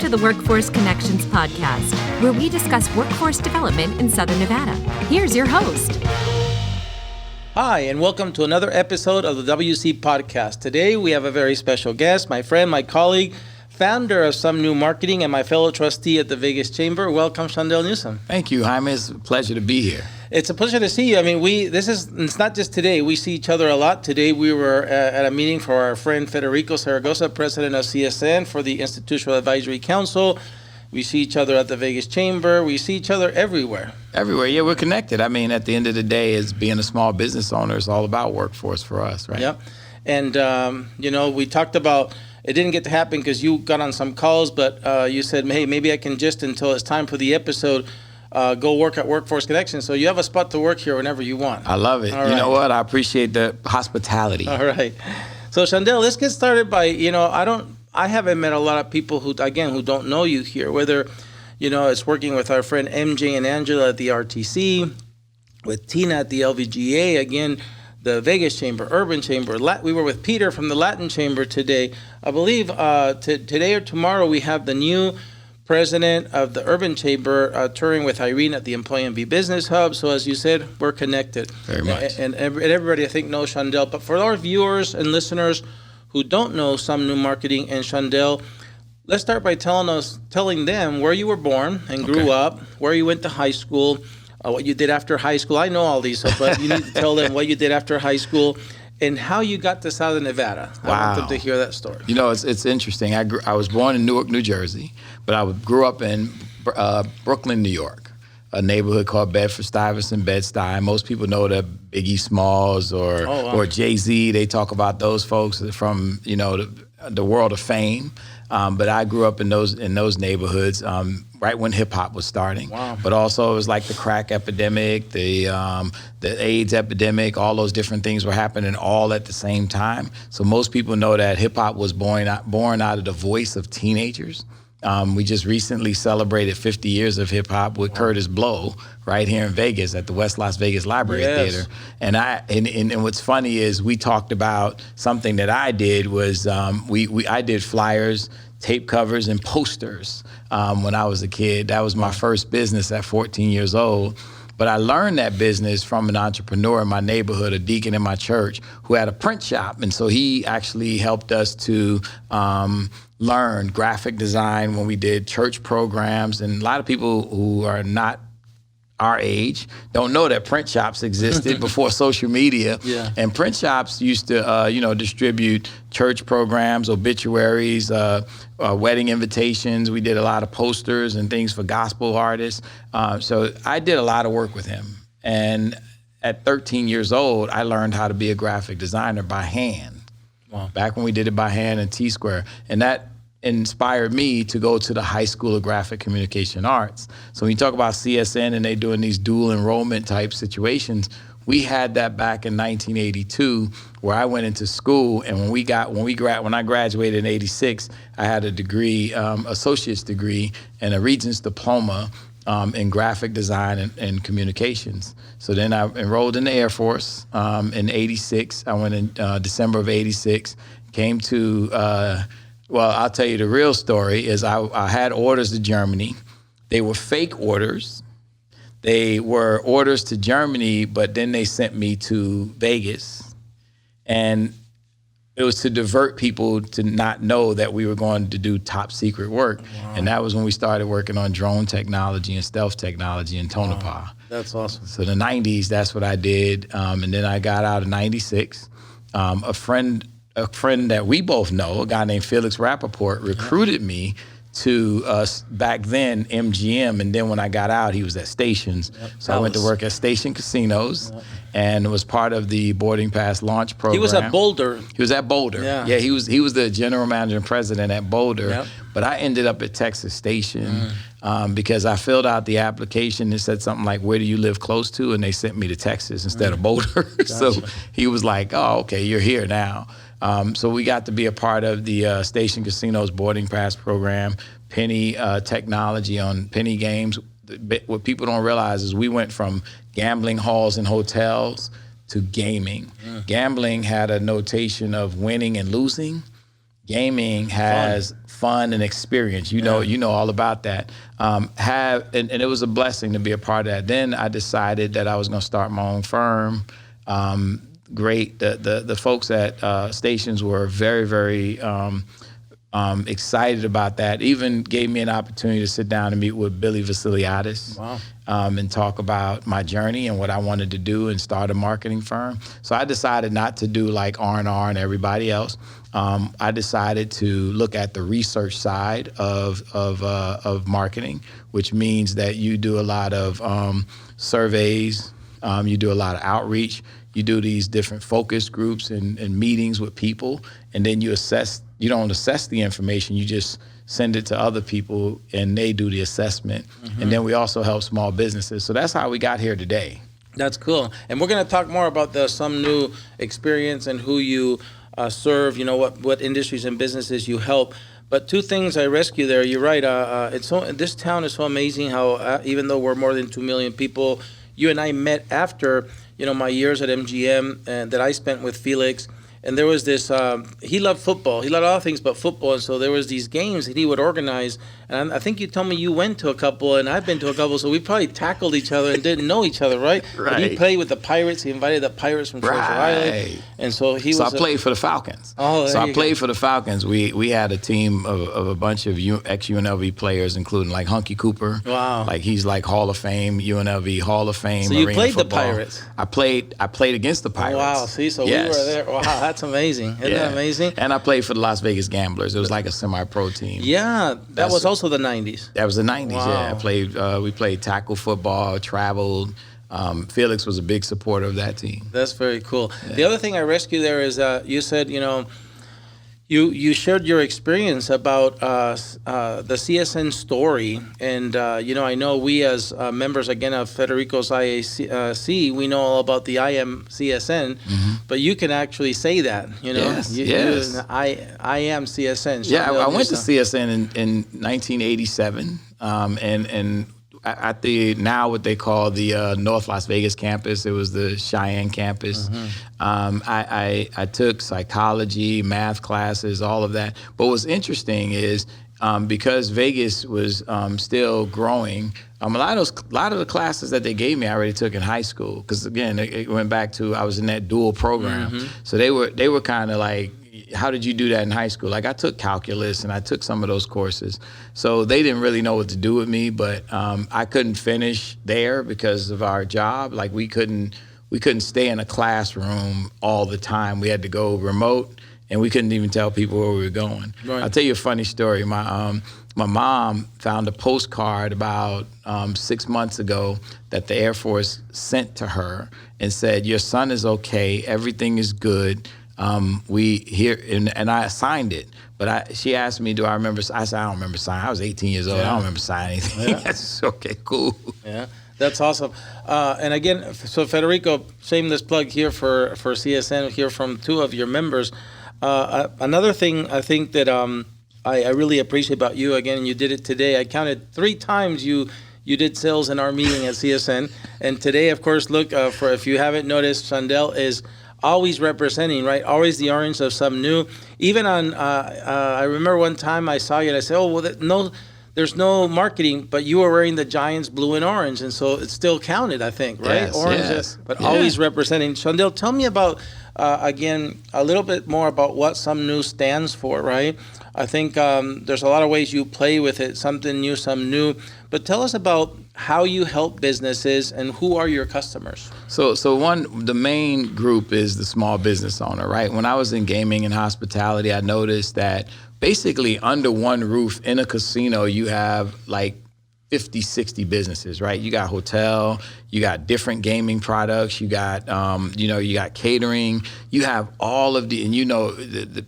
to the Workforce Connections podcast, where we discuss workforce development in Southern Nevada. Here's your host. Hi, and welcome to another episode of the WC podcast. Today, we have a very special guest, my friend, my colleague, founder of Sumnu Marketing, and my fellow trustee at the Vegas Chamber. Welcome, Shaundell Newsome. Thank you, Jaime. It's a pleasure to be here. It's a pleasure to see you. I mean, it's not just today. We see each other a lot. Today, we were at a meeting for our friend Federico Zaragoza, president of CSN for the Institutional Advisory Council. We see each other at the Vegas Chamber. We see each other everywhere. Everywhere, yeah, we're connected. I mean, at the end of the day, as being a small business owner, it's all about workforce for us, right? Yep. And, we talked about, it didn't get to happen because you got on some calls, but you said, hey, maybe I can just, until it's time for the episode, go work at Workforce Connection. So you have a spot to work here whenever you want. I love it. You know what? I appreciate the hospitality. All right. So, Shaundell, let's get started by, I haven't met a lot of people who don't know you here, whether, it's working with our friend MJ and Angela at the RTC, with Tina at the LVGA, again, the Vegas Chamber, Urban Chamber. We were with Peter from the Latin Chamber today. I believe today or tomorrow we have the new president of the Urban Chamber touring with Irene at the Employee and Be Business Hub. So as you said, we're connected. Very much. And everybody, I think, knows Shaundell. But for our viewers and listeners who don't know Sumnu Marketing and Shaundell, let's start by telling them where you were born and grew up, where you went to high school, what you did after high school. I know all these, but you need to tell them what you did after high school and how you got to Southern Nevada. Wow. I want them to hear that story. It's interesting. I was born in Newark, New Jersey, but I grew up in Brooklyn, New York, a neighborhood called Bedford-Stuyvesant, Bed-Stuy. Most people know the Biggie Smalls or Jay-Z. They talk about those folks from, the world of fame. But I grew up in those neighborhoods right when hip hop was starting. Wow. But also it was like the crack epidemic, the AIDS epidemic, all those different things were happening all at the same time. So most people know that hip hop was born out of the voice of teenagers. We just recently celebrated 50 years of hip hop with Curtis Blow right here in Vegas at the West Las Vegas Library Theater. And and what's funny is we talked about something that I did was I did flyers, tape covers, and posters when I was a kid. That was my first business at 14 years old. But I learned that business from an entrepreneur in my neighborhood, a deacon in my church, who had a print shop. And so he actually helped us to learn graphic design when we did church programs. And a lot of people who are not our age don't know that print shops existed before social media. Yeah. And print shops used to, distribute church programs, obituaries, wedding invitations. We did a lot of posters and things for gospel artists. So I did a lot of work with him. And at 13 years old, I learned how to be a graphic designer by hand. Wow. Back when we did it by hand in T-Square. And that inspired me to go to the High School of Graphic Communication Arts. So when you talk about CSN and they doing these dual enrollment type situations, we had that back in 1982 where I went into school, and when I graduated in 86, I had a degree, associate's degree and a regent's diploma in graphic design and communications. So then I enrolled in the Air Force in 86. I went in December of 86, came to well, I'll tell you the real story is I had orders to Germany. They were fake orders. They were orders to Germany, but then they sent me to Vegas. And it was to divert people to not know that we were going to do top secret work. Wow. And that was when we started working on drone technology and stealth technology in Tonopah. Wow. That's awesome. So the 90s, that's what I did. And then I got out in 96. A friend that we both know, a guy named Felix Rappaport, recruited me to back then MGM, and then when I got out, he was at Stations. So I went to work at Station Casinos, and was part of the boarding pass launch program. He was at Boulder. He was at Boulder. Yeah, he was the general manager and president at Boulder. Yep. But I ended up at Texas Station because I filled out the application. It said something like, "Where do you live close to?" And they sent me to Texas instead of Boulder. Gotcha. So he was like, "Oh, okay, you're here now." So we got to be a part of the Station Casinos boarding pass program, penny technology on penny games. What people don't realize is we went from gambling halls and hotels to gaming. Gambling had a notation of winning and losing. gaming has fun and experience. You know all about that. And it was a blessing to be a part of that. Then I decided that I was going to start my own firm. Great. The folks at Stations were very, very excited about that. Even gave me an opportunity to sit down and meet with Billy Vasiliadis. Wow. And talk about my journey and what I wanted to do and start a marketing firm. So I decided not to do like R&R and everybody else. I decided to look at the research side of marketing, which means that you do a lot of surveys, you do a lot of outreach, you do these different focus groups and meetings with people, and then you assess. You don't assess the information, you just send it to other people and they do the assessment. And then we also help small businesses. So that's how we got here today. That's cool. And we're going to talk more about the Sumnu experience and who you serve, what industries and businesses you help. But two things I rescue there. You're right. This town is so amazing how even though we're more than 2 million people, you and I met after, my years at MGM and that I spent with Felix. And there was this, he loved football. He loved all things but football. And so there was these games that he would organize. And I think you told me you went to a couple and I've been to a couple. So we probably tackled each other and didn't know each other, right? Right. But he played with the Pirates. He invited the Pirates from Treasure Island. And so I played for the Falcons. I played for the Falcons. We had a team of a bunch of ex-UNLV players, including like Hunky Cooper. Wow. Like he's like Hall of Fame, UNLV Hall of Fame. So you played football. the Pirates? I played against the Pirates. Oh, wow. See, so yes. We were there. Wow, that's amazing. Isn't that amazing? And I played for the Las Vegas Gamblers. It was like a semi-pro team. Yeah, that was also the 90s. That was the 90s, Wow. yeah. We played tackle football, traveled. Felix was a big supporter of that team. That's very cool. Yeah. The other thing I rescue there is you said, you shared your experience about the CSN story. And, I know we as members, again, of Federico's IAC, we know all about the I am CSN, but you can actually say that, Yes. I am CSN. Yeah, I went to CSN in 1987, and at the now what they call the North Las Vegas campus. It was the Cheyenne campus. I took psychology, math classes, all of that. But what's interesting is because Vegas was still growing, a lot of the classes that they gave me I already took in high school. Because again, it went back to I was in that dual program, so they were kind of like, how did you do that in high school? Like I took calculus and I took some of those courses. So they didn't really know what to do with me, but I couldn't finish there because of our job. Like we couldn't stay in a classroom all the time. We had to go remote and we couldn't even tell people where we were going. Right. I'll tell you a funny story. My mom found a postcard about 6 months ago that the Air Force sent to her and said, "Your son is okay, everything is good. And I signed it, but she asked me, do I remember? I said, I don't remember signing. I was 18 years old. I don't remember signing anything. Yeah. That's okay, cool. Yeah, that's awesome. And again, so Federico, shameless plug here for CSN, here from two of your members. Another thing I think that I really appreciate about you, again, you did it today. I counted 3 times you did sales in our meeting at CSN. And today, of course, look, for if you haven't noticed, Shaundell is always representing, right? Always the orange of Sumnu. Even on, I remember one time I saw you and I said, oh, well, there's no marketing, but you were wearing the Giants blue and orange. And so it still counted, I think, right? Yes, orange, yes. But always representing. Shaundell, tell me about, again, a little bit more about what Sumnu stands for, right? I think there's a lot of ways you play with it, something new, some new. But tell us about how you help businesses and who are your customers. So the main group is the small business owner, right? When I was in gaming and hospitality, I noticed that basically under one roof in a casino, you have like 50, 60 businesses, right? You got hotel, you got different gaming products, you got, you got catering, you have all of the, and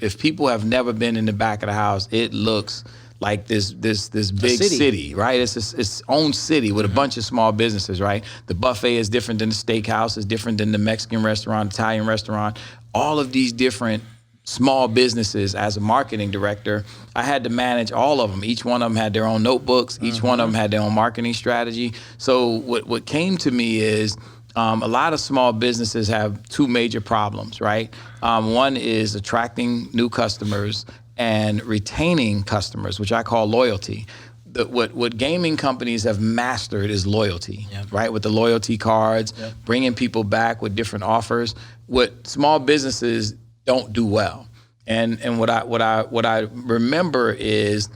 if people have never been in the back of the house, it looks like this big city, right? It's its own city with a bunch of small businesses, right? The buffet is different than the steakhouse, is different than the Mexican restaurant, Italian restaurant, all of these different small businesses. As a marketing director, I had to manage all of them. Each one of them had their own notebooks. Each one of them had their own marketing strategy. So what came to me is a lot of small businesses have 2 major problems, right? One is attracting new customers, and retaining customers, which I call loyalty. What gaming companies have mastered is loyalty, right? With the loyalty cards, bringing people back with different offers. What small businesses don't do well, and what I remember is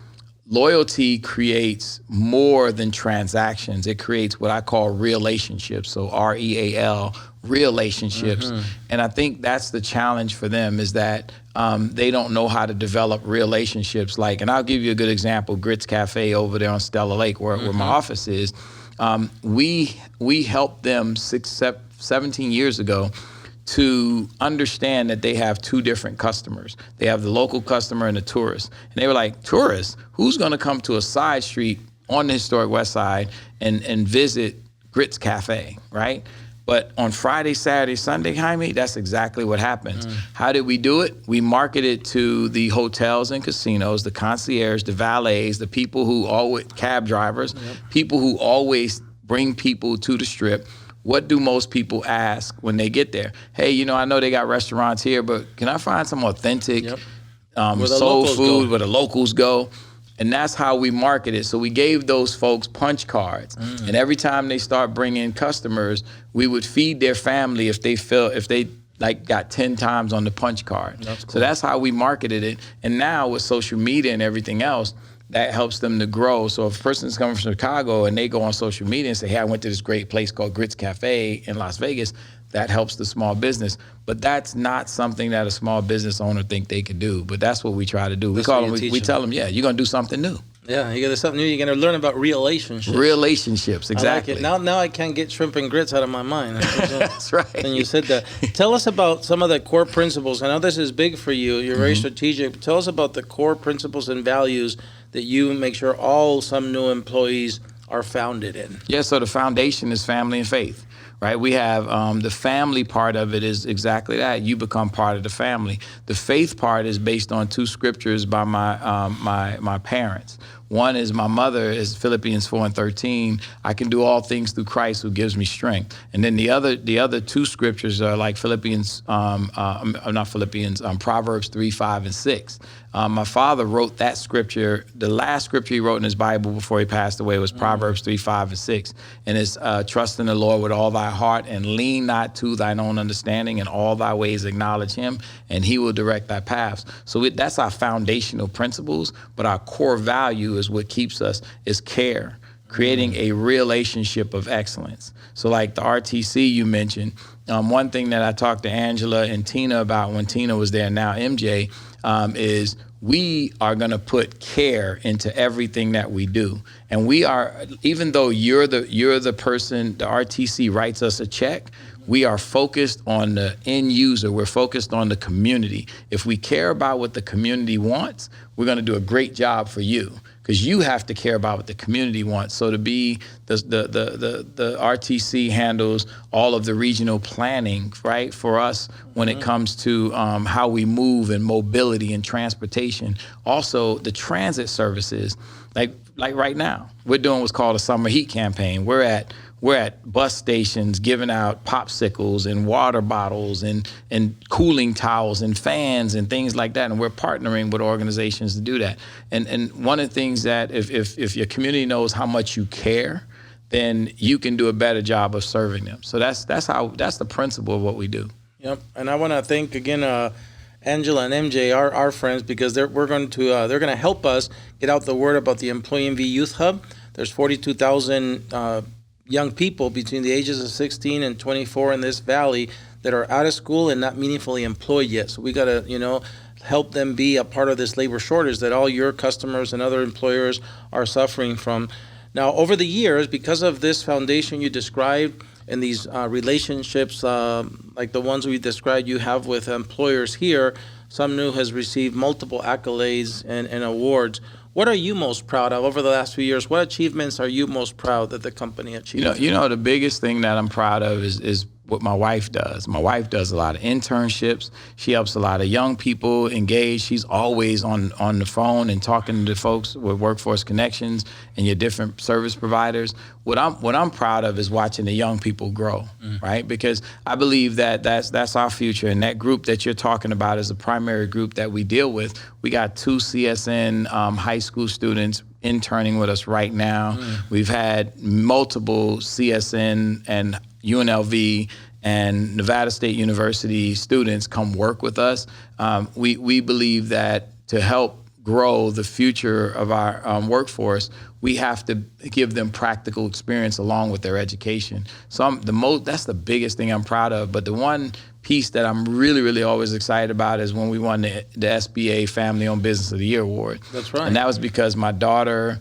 loyalty creates more than transactions. It creates what I call relationships. So REAL, relationships. And I think that's the challenge for them, is that they don't know how to develop relationships. Like, and I'll give you a good example, Grits Cafe over there on Stella Lake, where my office is. We helped them 17 years ago to understand that they have two different customers. They have the local customer and the tourist. And they were like, tourists? Who's gonna come to a side street on the historic West Side and visit Grits Cafe, right? But on Friday, Saturday, Sunday, Jaime, that's exactly what happens. How did we do it? We marketed to the hotels and casinos, the concierge, the valets, the people who always, cab drivers, people who always bring people to the Strip. What do most people ask when they get there? Hey, you know, I know they got restaurants here, but can I find some authentic soul food where the locals go? And that's how we marketed. So we gave those folks punch cards. And every time they start bringing customers, we would feed their family if they like got 10 times on the punch card. That's cool. So that's how we marketed it. And now with social media and everything else, that helps them to grow. So if a person's coming from Chicago and they go on social media and say, hey, I went to this great place called Grits Cafe in Las Vegas, that helps the small business. But that's not something that a small business owner think they could do. But that's what we try to do. We tell them, yeah, you're going to do something new. Yeah, you got to do something new. You're going to learn about relationships. Relationships, exactly. I like it. Now I can't get shrimp and grits out of my mind. That's right. And you said that. Tell us about some of the core principles. I know this is big for you. You're very strategic. Tell us about the core principles and values that you make sure all Sumnu employees are founded in. Yeah, so the foundation is family and faith. Right, we have the family part of it is exactly that. You become part of the family. The faith part is based on two scriptures by my parents. One is my mother is Philippians 4:13. I can do all things through Christ who gives me strength. And then the other two scriptures are like Proverbs 3:5-6. My father wrote that scripture. The last scripture he wrote in his Bible before he passed away was Proverbs 3:5-6. And it's trust in the Lord with all thy heart and lean not to thine own understanding. In all thy ways acknowledge him and he will direct thy paths. So that's our foundational principles, but our core value is what keeps us is care, creating a relationship of excellence. So like the RTC you mentioned, one thing that I talked to Angela and Tina about when Tina was there, now MJ, is we are going to put care into everything that we do. And we are, even though you're the person, the RTC writes us a check, we are focused on the end user. We're focused on the community. If we care about what the community wants, we're going to do a great job for you, because you have to care about what the community wants. So to be the RTC handles all of the regional planning, right, for us when it comes to how we move and mobility and transportation. Also the transit services, like right now, we're doing what's called a summer heat campaign. We're at bus stations giving out popsicles and water bottles and cooling towels and fans and things like that. And we're partnering with organizations to do that. And one of the things that if your community knows how much you care, then you can do a better job of serving them. So that's the principle of what we do. Yep. And I want to thank again Angela and MJ, our friends, because they're going to help us get out the word about the Employee MV Youth Hub. There's 42,000 young people between the ages of 16 and 24 in this valley that are out of school and not meaningfully employed yet. So we got to, help them be a part of this labor shortage that all your customers and other employers are suffering from. Now, over the years, because of this foundation you described and these relationships like the ones we described you have with employers here, Sumnu has received multiple accolades and awards. What are you most proud of over the last few years? What achievements are you most proud that the company achieved? The biggest thing that I'm proud of is what my wife does. My wife does a lot of internships. She helps a lot of young people engage. She's always on the phone and talking to folks with Workforce Connections and your different service providers. What I'm proud of is watching the young people grow, right? Because I believe that that's our future. And that group that you're talking about is the primary group that we deal with. We got 2 CSN high school students interning with us right now. We've had multiple CSN and UNLV and Nevada State University students come work with us. We believe that to help grow the future of our workforce, we have to give them practical experience along with their education. So that's the biggest thing I'm proud of. But the one piece that I'm really, really always excited about is when we won the SBA Family Owned Business of the Year award. That's right. And that was because my daughter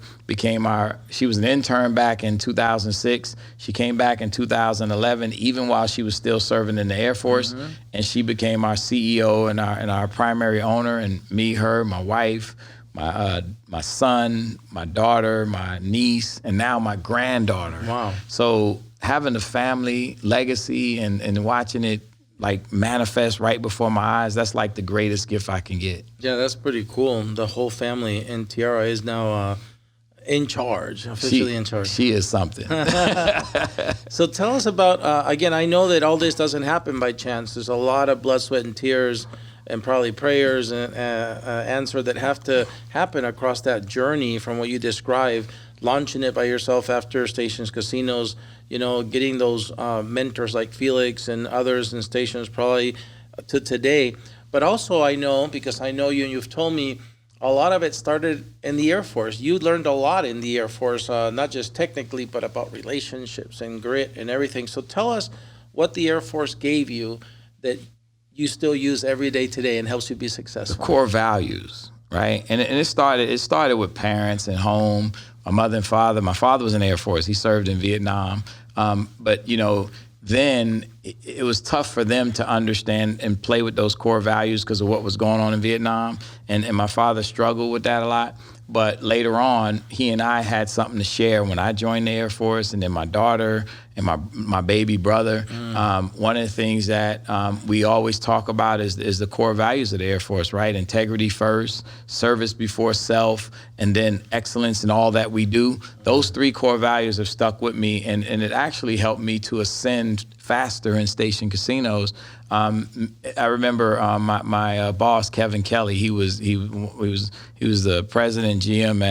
she was an intern back in 2006. She came back in 2011, even while she was still serving in the Air Force. And she became our CEO and our primary owner. And me, her, my wife, my son, my daughter, my niece, and now my granddaughter. Wow. So having a family legacy and watching it like manifest right before my eyes, that's like the greatest gift I can get. Yeah, that's pretty cool. The whole family in Tiara is now in charge, officially in charge. She is something. So tell us about, again, I know that all this doesn't happen by chance. There's a lot of blood, sweat, and tears and probably prayers and answer that have to happen across that journey from what you described, launching it by yourself after Stations Casinos, getting those mentors like Felix and others in Stations probably to today. But also I know, because I know you and you've told me, a lot of it started in the Air Force. You learned a lot in the Air Force, not just technically, but about relationships and grit and everything. So tell us what the Air Force gave you that you still use every day today and helps you be successful. The core values, right? And it started with parents and home. My mother and father. My father was in the Air Force. He served in Vietnam. But then it was tough for them to understand and play with those core values because of what was going on in Vietnam. And my father struggled with that a lot. But later on, he and I had something to share when I joined the Air Force, and then my daughter and my baby brother. One of the things that we always talk about is the core values of the Air Force, right? Integrity first, service before self, and then excellence in all that we do. Those 3 core values have stuck with me, and it actually helped me to ascend faster in Station Casinos. I remember my boss, Kevin Kelly. He was the president GM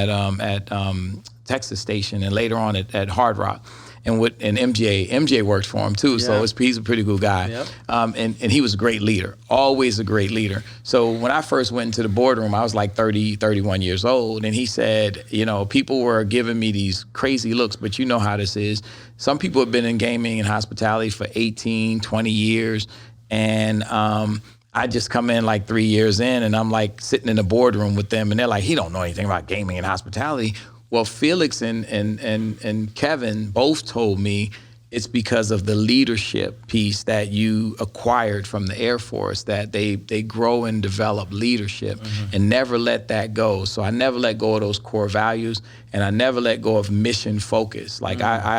at Texas Station, and later on at Hard Rock. And MJ worked for him too, so he's a pretty cool guy. Yep. And he was a great leader, always a great leader. So when I first went into the boardroom, I was like 30, 31 years old, and he said, people were giving me these crazy looks, but you know how this is. Some people have been in gaming and hospitality for 18, 20 years, and I just come in like 3 years in, and I'm like sitting in the boardroom with them, and they're like, he don't know anything about gaming and hospitality. Well, Felix and Kevin both told me it's because of the leadership piece that you acquired from the Air Force, that they grow and develop leadership and never let that go. So I never let go of those core values, and I never let go of mission focus. Like I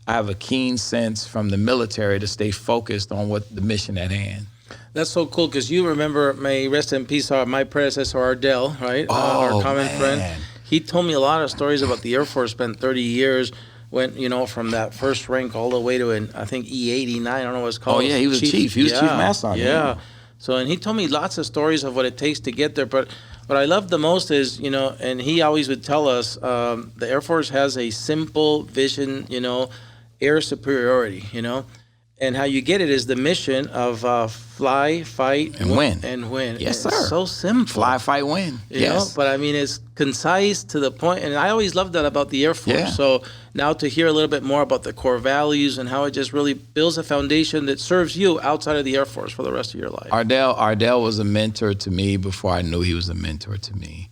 have a keen sense from the military to stay focused on what the mission at hand. That's so cool, because you remember, may rest in peace, my predecessor, Ardell, right? Our common friend. He told me a lot of stories about the Air Force, spent 30 years, went, from that first rank all the way to, I think, E89, I don't know what it's called. Oh, yeah, he was chief. He was chief master. Yeah. So, and he told me lots of stories of what it takes to get there. But what I love the most is, and he always would tell us, the Air Force has a simple vision, air superiority, and how you get it is the mission of fly, fight, and win. And win. Yes, it's sir. So simple. Fly, fight, win. You know? But I mean, it's concise to the point, and I always loved that about the Air Force. Yeah. So now to hear a little bit more about the core values and how it just really builds a foundation that serves you outside of the Air Force for the rest of your life. Ardell was a mentor to me before I knew he was a mentor to me.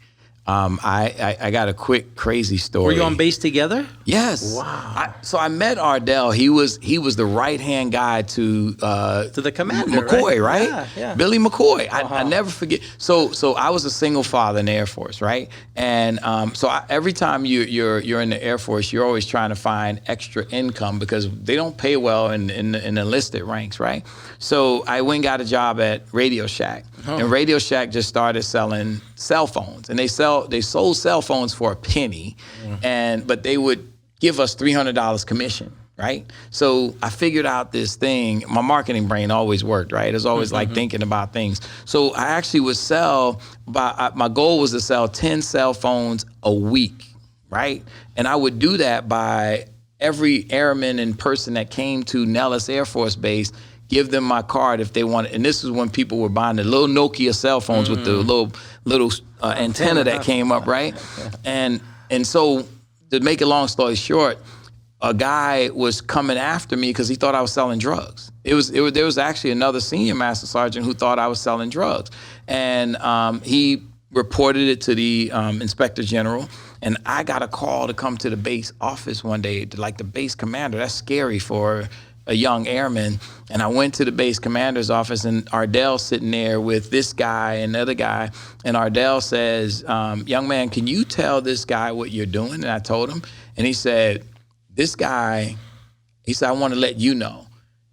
I got a quick crazy story. Were you on base together? Yes. Wow. So I met Ardell. He was the right hand guy to the commander, McCoy, right? Yeah. Billy McCoy. I never forget. So I was a single father in the Air Force, right? And every time you're in the Air Force, you're always trying to find extra income because they don't pay well in enlisted ranks, right? So I went and got a job at Radio Shack, and Radio Shack just started selling cell phones, and they sold cell phones for a penny, but they would give us $300 commission, right? So I figured out this thing. My marketing brain always worked, right? It was always like thinking about things. So I actually would sell, my goal was to sell 10 cell phones a week, right? And I would do that by every airman and person that came to Nellis Air Force Base, give them my card if they wanted. And this is when people were buying the little Nokia cell phones with the little antenna that came up, right? And so to make a long story short, a guy was coming after me because he thought I was selling drugs. There was actually another senior master sergeant who thought I was selling drugs. And he reported it to the inspector general. And I got a call to come to the base office one day, like the base commander. That's scary for a young airman. And I went to the base commander's office, and Ardell's sitting there with this guy and another guy. And Ardell says, young man, can you tell this guy what you're doing? And I told him. And he said, I want to let you know,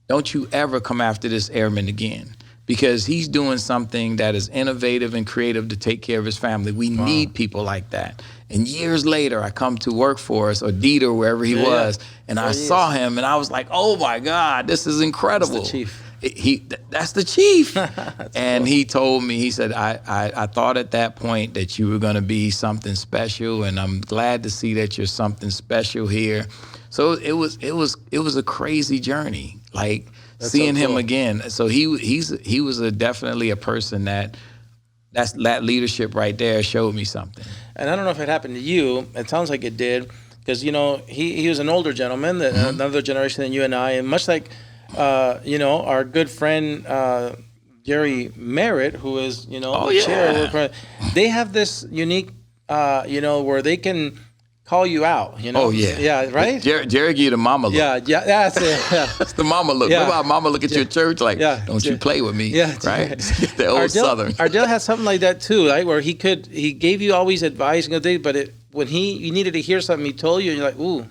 don't you ever come after this airman again, because he's doing something that is innovative and creative to take care of his family. We need people like that. And years later, I come to work for us, or Dieter, wherever he was, and I saw him, and I was like, oh my God, this is incredible. That's the chief. That's the chief. And he told me, he said, I thought at that point that you were going to be something special, and I'm glad to see that you're something special here. So it was a crazy journey, like seeing him again. So he was definitely a person that leadership right there showed me something. And I don't know if it happened to you. It sounds like it did, because he was an older gentleman, another generation than you and I, and much like our good friend Gary Merritt, who is the chair. They have this unique where they can call you out. Yeah, right. Jerry give you the mama look. Yeah, that's it. Yeah. That's the mama look. Remember how mama look at your church like, don't you play with me? Yeah, right. The old Southern. Ardell has something like that too, right? Where he gave you always advice, but when you needed to hear something, he told you, and you're like, ooh.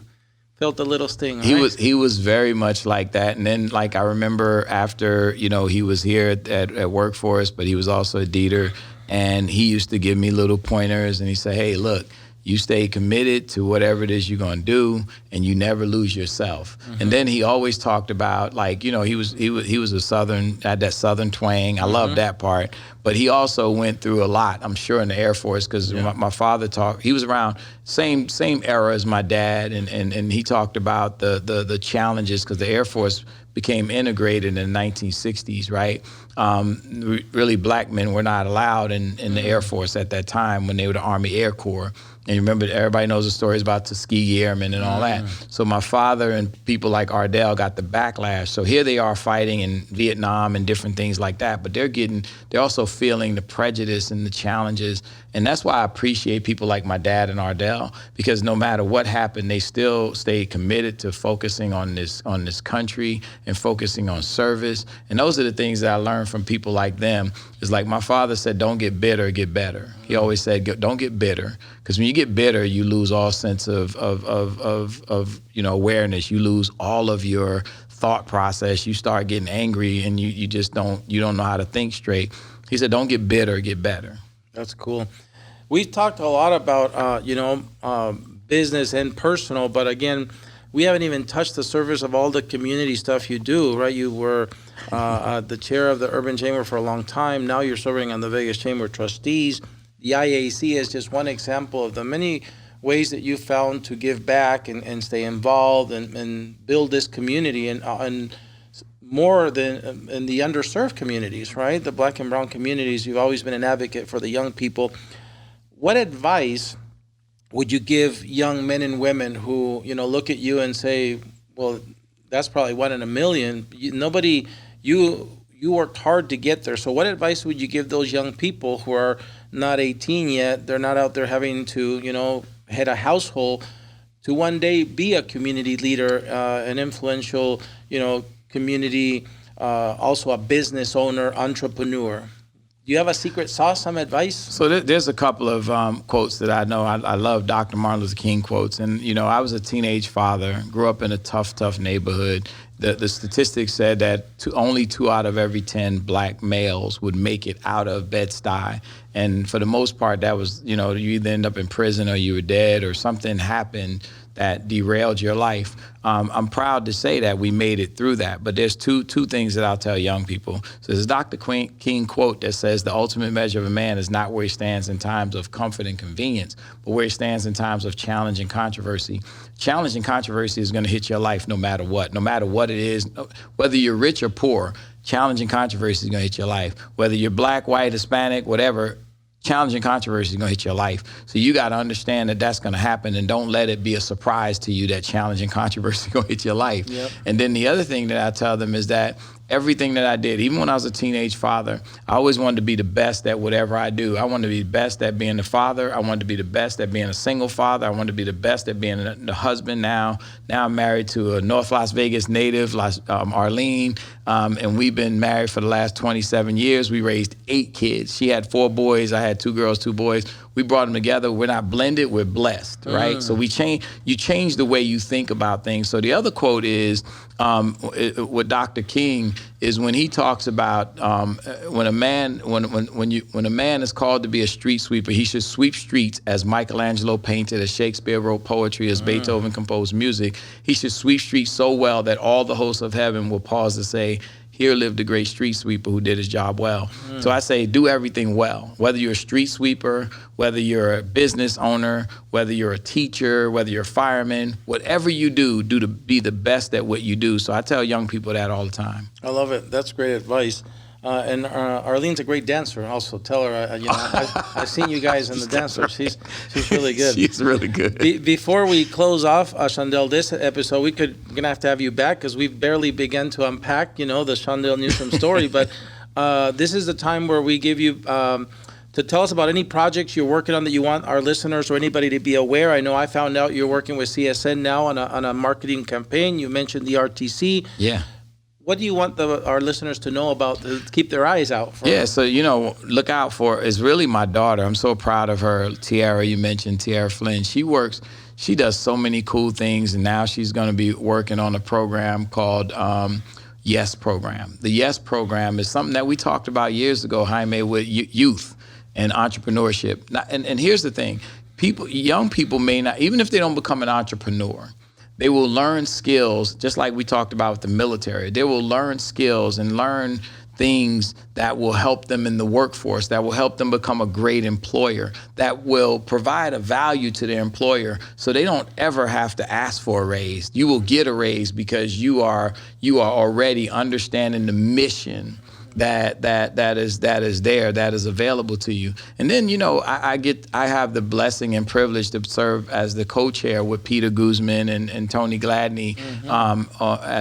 Felt the little sting. Right? He was very much like that. And then, like, I remember after he was here at work for us, but he was also a Dieter, and he used to give me little pointers, and he said, hey, look, you stay committed to whatever it is you're gonna do, and you never lose yourself. And then he always talked about, like, he was a Southern, had that Southern twang. I love that part. But he also went through a lot, I'm sure, in the Air Force, because my father he was around same era as my dad, and he talked about the challenges, because the Air Force became integrated in the 1960s, right? Really, black men were not allowed in the Air Force at that time when they were the Army Air Corps. And you remember, everybody knows the stories about Tuskegee Airmen and all that. So my father and people like Ardell got the backlash. So here they are fighting in Vietnam and different things like that, but they're also feeling the prejudice and the challenges. And that's why I appreciate people like my dad and Ardell, because no matter what happened, they still stayed committed to focusing on this country and focusing on service. And those are the things that I learned from people like them. It's like my father said, don't get bitter, get better. He always said, don't get bitter, because when you get bitter, you lose all sense of awareness. You lose all of your thought process. You start getting angry, and you don't know how to think straight. He said, don't get bitter, get better. That's cool. We've talked a lot about business and personal, but again, we haven't even touched the surface of all the community stuff you do, right? You were the chair of the Urban Chamber for a long time. Now you're serving on the Vegas Chamber of Trustees. The IAC is just one example of the many ways that you found to give back and stay involved and build this community and more than in the underserved communities, right? The Black and brown communities. You've always been an advocate for the young people. What advice would you give young men and women who, look at you and say, well, that's probably one in a million. You worked hard to get there. So what advice would you give those young people who are not 18 yet, they're not out there having to, head a household, to one day be a community leader, an influential, community, also a business owner, entrepreneur. Do you have a secret sauce, some advice? So there's a couple of quotes that I know. I love Dr. Martin Luther King quotes. And, I was a teenage father, grew up in a tough neighborhood. The statistics said that only 2 out of every 10 black males would make it out of Bed-Stuy. And for the most part, that was, you either end up in prison or you were dead or something happened that derailed your life. I'm proud to say that we made it through that. But there's two things that I'll tell young people. So there's a Dr. King quote that says, the ultimate measure of a man is not where he stands in times of comfort and convenience, but where he stands in times of challenge and controversy. Challenge and controversy is going to hit your life no matter what it is, whether you're rich or poor. Challenge and controversy is going to hit your life. Whether you're black, white, Hispanic, whatever, challenge and controversy is going to hit your life. So you got to understand that that's going to happen, and don't let it be a surprise to you that challenge and controversy is going to hit your life. Yep. And then the other thing that I tell them is that everything that I did, even when I was a teenage father, I always wanted to be the best at whatever I do. I wanted to be the best at being the father. I wanted to be the best at being a single father. I wanted to be the best at being the husband. Now I'm married to a North Las Vegas native, Arlene, and we've been married for the last 27 years. We raised 8 kids. She had 4 boys. I had 2 girls, 2 boys. We brought them together. We're not blended. We're blessed, right? So you change the way you think about things. So the other quote is with Dr. King is when he talks about when a man is called to be a street sweeper, he should sweep streets as Michelangelo painted, as Shakespeare wrote poetry, as Beethoven composed music. He should sweep streets so well that all the hosts of heaven will pause to say, here lived a great street sweeper who did his job well. So I say do everything well. Whether you're a street sweeper, whether you're a business owner, whether you're a teacher, whether you're a fireman, whatever you do to be the best at what you do. So I tell young people that all the time. I love it. That's great advice. And Arlene's a great dancer. Also, tell her, I've seen you guys in the dancer. She's really good. She's really good. Before we close off, Shaundell, this episode, we're gonna have to have you back because we've barely begun to unpack, the Shaundell Newsome story. But this is the time where we give you to tell us about any projects you're working on that you want our listeners or anybody to be aware. I know I found out you're working with CSN now on a marketing campaign. You mentioned the RTC. Yeah. What do you want our listeners to know about to keep their eyes out for? Yeah, so, look out for, it's really my daughter. I'm so proud of her. Tiara, you mentioned Tiara Flynn. She does so many cool things, and now she's going to be working on a program called YES Program. The YES Program is something that we talked about years ago, Jaime, with youth and entrepreneurship. And here's the thing. Young people may not, even if they don't become an entrepreneur, they will learn skills, just like we talked about with the military. They will learn skills and learn things that will help them in the workforce, that will help them become a great employer, that will provide a value to their employer so they don't ever have to ask for a raise. You will get a raise because you are already understanding the mission that is there, that is available to you. And then, I have the blessing and privilege to serve as the co-chair with Peter Guzman and Tony Gladney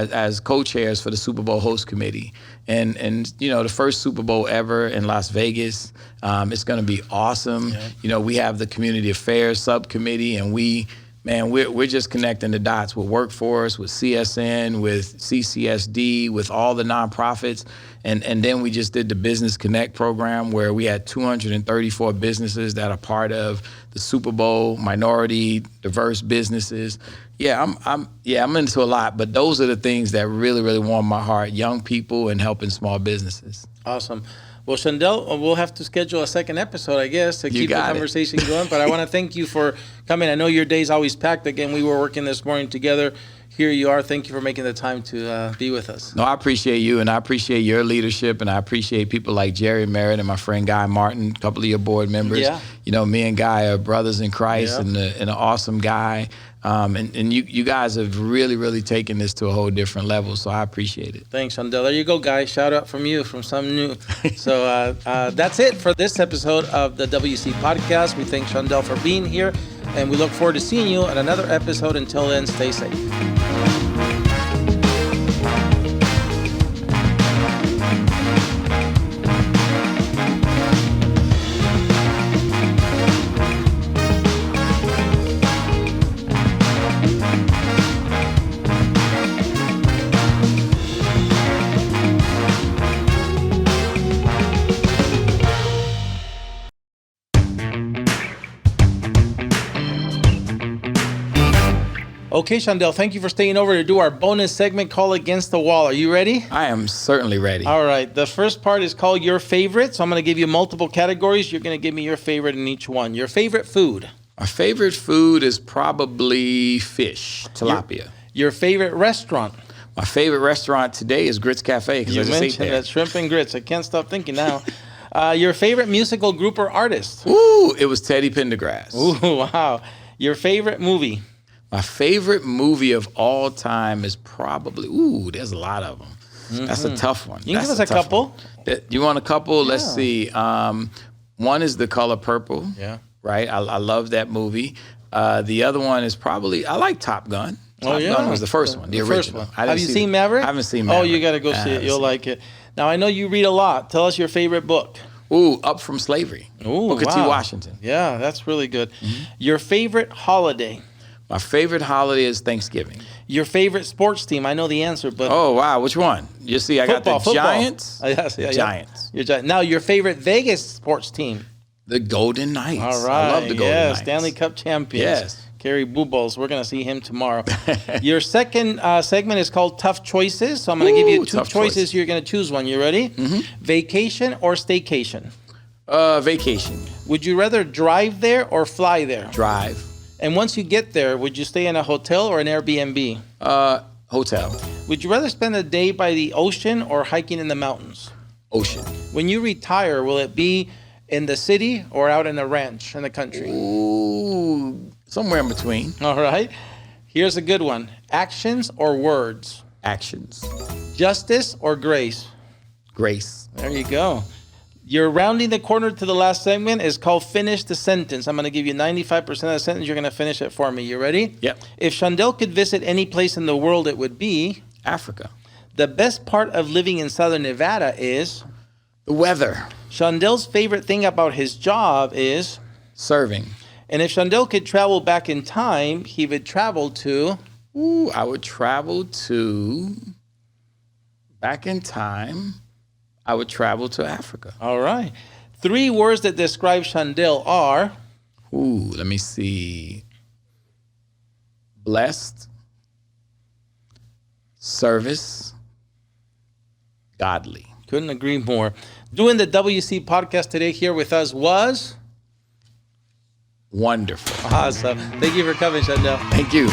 as co-chairs for the Super Bowl host committee. And the first Super Bowl ever in Las Vegas. It's going to be awesome. Yeah. We have the community affairs subcommittee, and we're just connecting the dots with Workforce, with CSN, with CCSD, with all the nonprofits. And then we just did the Business Connect program where we had 234 businesses that are part of the Super Bowl, minority, diverse businesses. Yeah, I'm into a lot, but those are the things that really, really warm my heart, young people and helping small businesses. Awesome. Well, Shaundell, we'll have to schedule a second episode, I guess, to keep the conversation going. But I want to thank you for coming. I know your day's always packed. Again, we were working this morning together. Here you are. Thank you for making the time to be with us. No, I appreciate you, and I appreciate your leadership, and I appreciate people like Jerry Merritt and my friend Guy Martin, a couple of your board members. Yeah. Me and Guy are brothers in Christ, and an awesome guy. And you guys have really, really taken this to a whole different level, so I appreciate it. Thanks, Shaundell. There you go, guys. Shout out from Sumnu. So that's it for this episode of the WC Podcast. We thank Shaundell for being here, and we look forward to seeing you at another episode. Until then, stay safe. Okay, Shaundell, thank you for staying over to do our bonus segment called Against the Wall. Are you ready? I am certainly ready. All right. The first part is called Your Favorite. So I'm going to give you multiple categories. You're going to give me your favorite in each one. Your favorite food. My favorite food is probably fish, tilapia. Your favorite restaurant. My favorite restaurant today is Grits Cafe because I just ate mentioned there. that shrimp and grits. I can't stop thinking now. Your favorite musical group or artist. Ooh, it was Teddy Pendergrass. Ooh, wow. Your favorite movie. My favorite movie of all time is probably, there's a lot of them. Mm-hmm. That's a tough one. You can give us a couple. You want a couple? Yeah. Let's see. One is The Color Purple. Yeah. Right? I love that movie. The other one is probably, I like Top Gun. Top Gun was the first one, the original. First one. Have you seen Maverick? I haven't seen Maverick. Oh, you got to go see it. You'll like it. Now, I know you read a lot. Tell us your favorite book. Ooh, Up From Slavery. Ooh, Booker T. Washington. Yeah, that's really good. Mm-hmm. Your favorite holiday. My favorite holiday is Thanksgiving. Your favorite sports team? I know the answer, but... Oh, wow. Which one? You see, I got the Giants. Yes, yeah, Giants. Yeah. Now, your favorite Vegas sports team? The Golden Knights. All right. I love the Golden Knights. Stanley Cup champions. Yes. Kerry Booballs. We're going to see him tomorrow. Your second segment is called Tough Choices. So I'm going to give you two choices. You're going to choose one. You ready? Mm-hmm. Vacation or staycation? Vacation. Would you rather drive there or fly there? Drive. And once you get there, would you stay in a hotel or an Airbnb? Hotel. Would you rather spend a day by the ocean or hiking in the mountains? Ocean. When you retire, will it be in the city or out in a ranch in the country? Ooh, somewhere in between. All right. Here's a good one. Actions or words? Actions. Justice or grace? Grace. There you go. You're rounding the corner to the last segment. It's called Finish the Sentence. I'm going to give you 95% of the sentence. You're going to finish it for me. You ready? Yep. If Shaundell could visit any place in the world, it would be? Africa. The best part of living in Southern Nevada is? The weather. Shaundell's favorite thing about his job is? Serving. And if Shaundell could travel back in time, he would travel to? Ooh, I would travel to, back in time, I would travel to Africa. All right. 3 words that describe Shaundell are? Ooh, let me see. Blessed, service, godly. Couldn't agree more. Doing the WC podcast today here with us was? Wonderful. Awesome. Thank you for coming, Shaundell. Thank you.